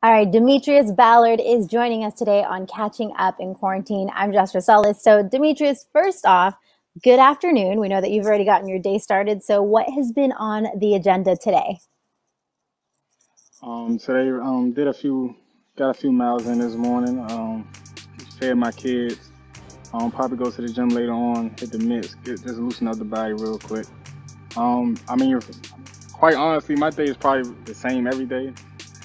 All right, Demetrius Ballard is joining us today on Catching Up in Quarantine. I'm Josh Rosales. So, Demetrius, first off, good afternoon. We know that you've already gotten your day started. So, what has been on the agenda today? Today, did got a few miles in this morning. Fed my kids. Probably go to the gym later on, hit the mitts, just loosen up the body real quick. Quite honestly, my day is probably the same every day.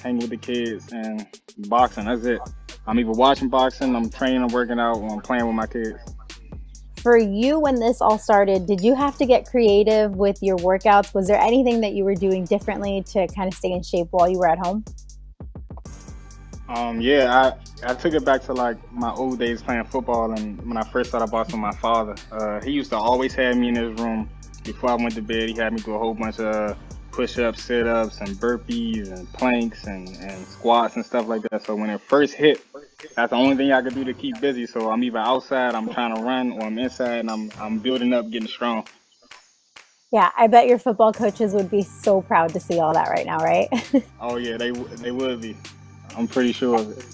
Hanging with the kids and boxing. That's it. I'm either watching boxing, I'm training, I'm working out, or I'm playing with my kids. For you, when this all started, did you have to get creative with your workouts? Was there anything that you were doing differently to kind of stay in shape while you were at home? I took it back to like my old days playing football, and when I first started boxing with my father, he used to always have me in his room before I went to bed. He had me do a whole bunch of push-ups, sit-ups, and burpees, and planks, and squats and stuff like that. So when it first hit, that's the only thing I could do to keep busy. So I'm either outside, I'm trying to run, or I'm inside, and I'm building up, getting strong. Yeah, I bet your football coaches would be so proud to see all that right now, right? Oh yeah, they would be. I'm pretty sure of it.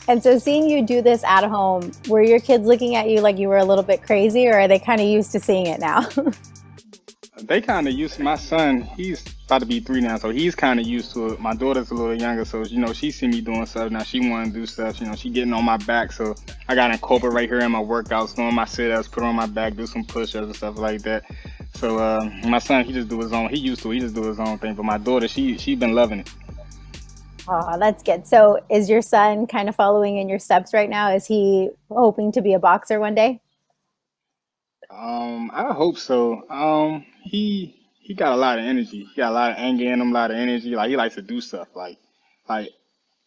And so seeing you do this at home, were your kids looking at you like you were a little bit crazy, or are they kind of used to seeing it now? They kind of used to. My son, he's about to be 3 now, so he's kind of used to it. My daughter's a little younger, so she see me doing stuff now. She want to do stuff. She getting on my back, so I got to incorporate right here in my workouts, doing my sit-ups, put her on my back, do some push-ups and stuff like that. So my son, he just do his own. He used to it. He just do his own thing. But my daughter, she been loving it. Oh, that's good. So is your son kind of following in your steps right now? Is he hoping to be a boxer one day? I hope so. He got a lot of energy. He got a lot of anger in him, a lot of energy. Like he likes to do stuff. Like I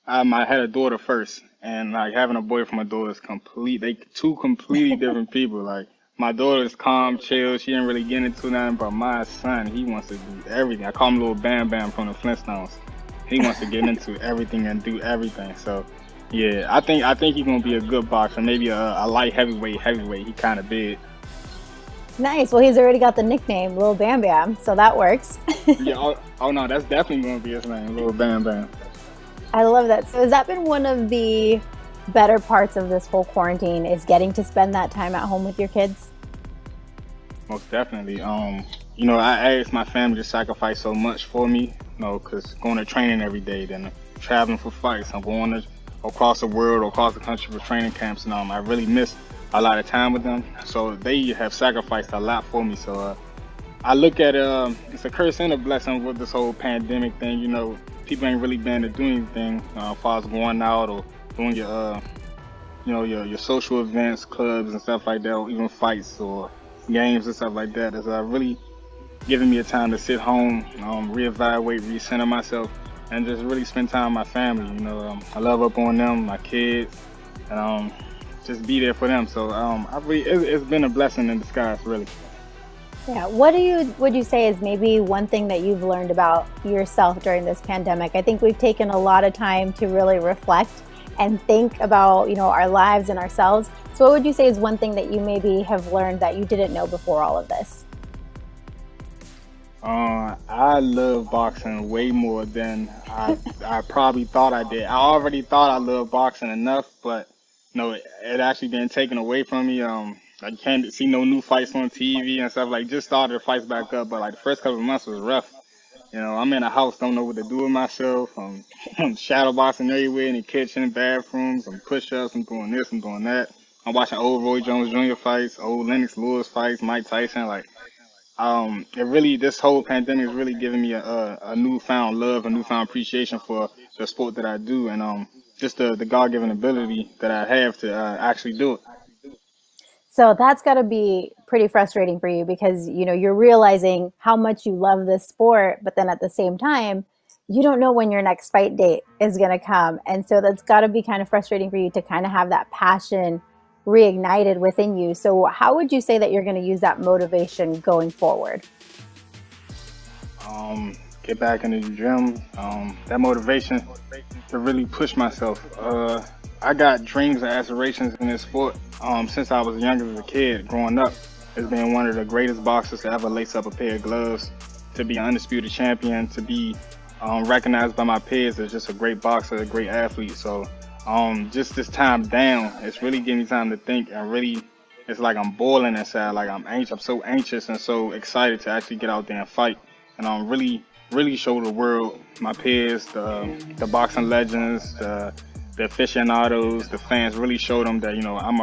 had a daughter first, and like having a boy from a daughter is complete. They two completely different people. Like my daughter is calm, chill. She didn't really get into nothing. But my son, he wants to do everything. I call him Little Bam Bam from the Flintstones. He wants to get into everything and do everything. So yeah, I think he's gonna be a good boxer. Maybe a light heavyweight. He kind of big. Nice. Well, he's already got the nickname Lil Bam Bam, so that works. Yeah. Oh no, that's definitely gonna be his name, Little Bam Bam. I love that. So has that been one of the better parts of this whole quarantine, is getting to spend that time at home with your kids? Most definitely. I asked my family to sacrifice so much for me, because going to training every day, then traveling for fights, I'm going across the world, across the country for training camps, and I really miss a lot of time with them. So they have sacrificed a lot for me. So I look at it's a curse and a blessing with this whole pandemic thing. People ain't really been able to do anything as far as going out or doing your social events, clubs and stuff like that, or even fights or games and stuff like that. It's really giving me a time to sit home, reevaluate, recenter myself, and just really spend time with my family. I love up on them, my kids, and just be there for them. So it's been a blessing in disguise, really. Yeah. Would you say is maybe one thing that you've learned about yourself during this pandemic? I think we've taken a lot of time to really reflect and think about, our lives and ourselves. So what would you say is one thing that you maybe have learned that you didn't know before all of this? I love boxing way more than I probably thought I did. I already thought I loved boxing enough, but no, it actually been taken away from me. I can't see no new fights on TV and stuff. Like, just started the fights back up, but like the first couple of months was rough. I'm in a house, don't know what to do with myself. I'm shadow boxing everywhere in the kitchen, bathrooms. I'm push-ups. I'm doing this. I'm doing that. I'm watching old Roy Jones Jr. fights, old Lennox Lewis fights, Mike Tyson. Like, this whole pandemic is really giving me a newfound love, a newfound appreciation for the sport that I do, and just the God-given ability that I have to actually do it. So that's got to be pretty frustrating for you because, you're realizing how much you love this sport, but then at the same time, you don't know when your next fight date is going to come. And so that's got to be kind of frustrating for you to kind of have that passion reignited within you. So how would you say that you're going to use that motivation going forward? Get back in the gym. That motivation to really push myself. I got dreams and aspirations in this sport since I was younger as a kid. Growing up, as being one of the greatest boxers to ever lace up a pair of gloves, to be an undisputed champion, to be recognized by my peers as just a great boxer, a great athlete. So just this time down, it's really giving me time to think, and really, it's like I'm boiling inside. Like I'm anxious. I'm so anxious and so excited to actually get out there and fight, and really show the world, my peers, the boxing legends, the aficionados, the fans, really show them that, you know, I'm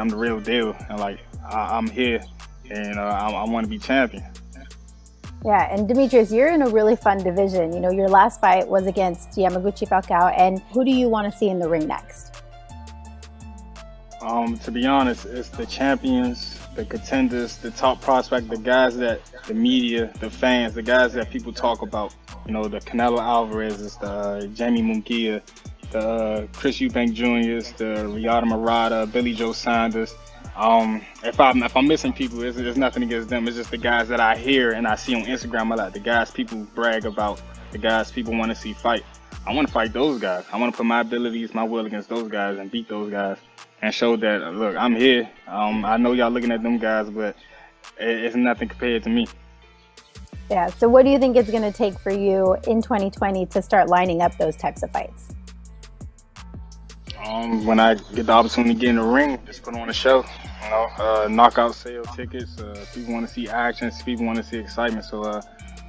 the real deal, and like I'm here, and I want to be champion. Yeah, and Demetrius, you're in a really fun division. You know, your last fight was against Yamaguchi Falcao, and who do you want to see in the ring next? To be honest, it's the champions, the contenders, the top prospect, the guys that the media, the fans, the guys that people talk about. You know, the Canelo Alvarez's, the Jamie Munguia, the Chris Eubank Jr.'s, the Riyadh Murata, Billy Joe Saunders. If I'm missing people, it's nothing against them. It's just the guys that I hear and I see on Instagram a lot. The guys people brag about, the guys people want to see fight. I want to fight those guys. I want to put my abilities, my will against those guys and beat those guys, and show that, look, I'm here. I know y'all looking at them guys, but it's nothing compared to me. Yeah, so what do you think it's going to take for you in 2020 to start lining up those types of fights? When I get the opportunity to get in the ring, just put on a show. You know, knockout sale tickets. People want to see action. People want to see excitement. So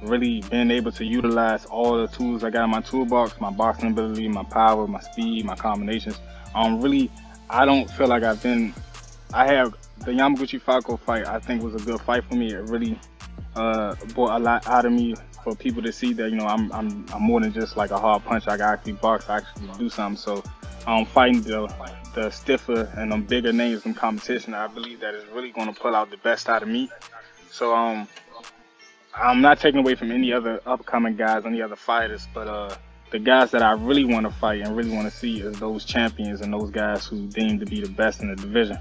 really being able to utilize all the tools I got in my toolbox, my boxing ability, my power, my speed, my combinations. Really, I don't feel like I have the Yamaguchi Falcao fight. I think was a good fight for me. It really brought a lot out of me for people to see that, you know, I'm more than just like a hard punch. I can actually box, I actually do something. So fighting the stiffer and the bigger names in competition, I believe that is really going to pull out the best out of me. So I'm not taking away from any other upcoming guys, any other fighters, but the guys that I really want to fight and really want to see is those champions and those guys who deem to be the best in the division.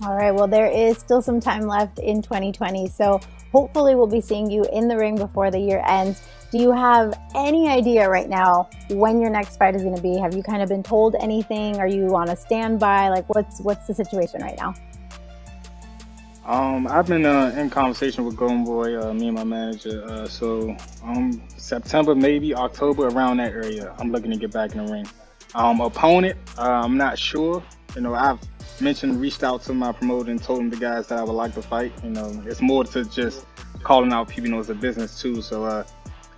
All right, well, there is still some time left in 2020, so hopefully we'll be seeing you in the ring before the year ends. Do you have any idea right now when your next fight is going to be? Have you kind of been told anything? Are you on a standby? Like, what's the situation right now? I've been in conversation with Golden Boy, me and my manager. So September, maybe October, around that area, I'm looking to get back in the ring. Opponent, I'm not sure. You know, I've reached out to my promoter and told them the guys that I would like to fight. You know, it's more to just calling out people. You know, it's a business too. So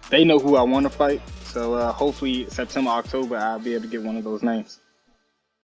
they know who I want to fight. So hopefully September, October, I'll be able to get one of those names.